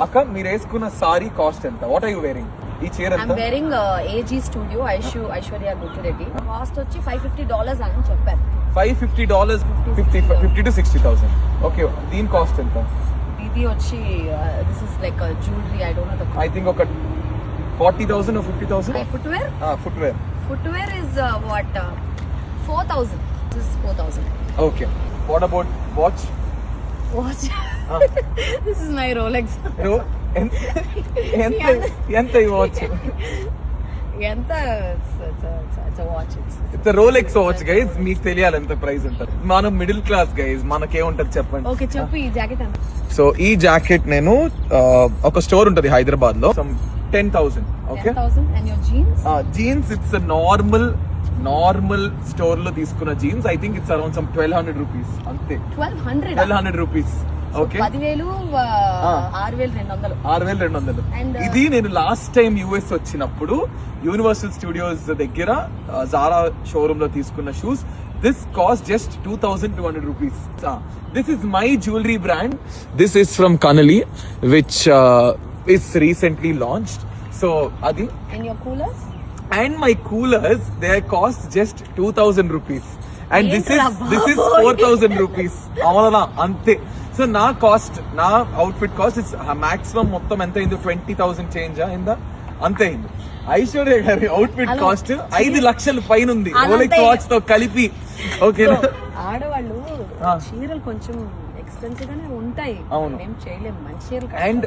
అక్క మీరు వేసుకున్న సారీ కాస్ట్ ఎంత? What are you wearing? ఈ చీర ఎంత? I'm wearing AG Studio Aishwarya Guttireddy. Cost వచ్చి $550 అని చెప్పారు. $550, 50 to 60,000. ఓకే, దీని కాస్ట్ ఎంత? ఇది వచ్చి this is like jewellery, I don't know the. I think ఒక 40,000 or 50,000. Footwear is what 4,000. This is 4,000. Okay. What about watch? Watch. This is my Rolex. ఎంత ఈ వాచ్? ఎంత? It's a watch. It's a Rolex watch, guys. మీకు తెలియాలి ఎంత price ఉంటుంది. మనం middle class guys, మనకేముంటది చెప్పండి. ఓకే, చెప్పు ఈ జాకెట్ ఎంత? సో ఈ జాకెట్ నేను ఒక స్టోర్ ఉంటది హైదరాబాద్ లో, 10,000. Okay, 10,000. And your jeans? Jeans it's normal store లో తీసుకున్న jeans. I think it's around some 1,200 rupees అంతే. 1,200 రూపీస్. ఓకే, 10,000 6,200. 6,200. ఇది నేను లాస్ట్ టైం యుఎస్ వచ్చినప్పుడు యూనివర్సల్ స్టూడియోస్ దగ్గర జారా షోరూమ్ లో తీసుకున్న shoes. This cost just 2,200 rupees. This is my jewellery brand. This is from కనలి which is recently launched. So అది. And your coolers? And my coolers, they cost just 2,000 rupees. And this is 4,000 rupees. Avalana ante. So na outfit cost is maximum మొత్తం ఎంత అయింది? 20,000 change అయిందా? అంతే అయింది. ఐశ్వర్య గారి outfit cost 5 లక్షల పైన ఉంది, రోలెక్స్ వాచ్ తో కలిపి. ఓకే, ఆడవాళ్ళు చీరలు కొంచెం ఎక్స్పెన్సివ్ గానే ఉంటాయి, ఏం చేయలేం. మంచి చీరలు. అండ్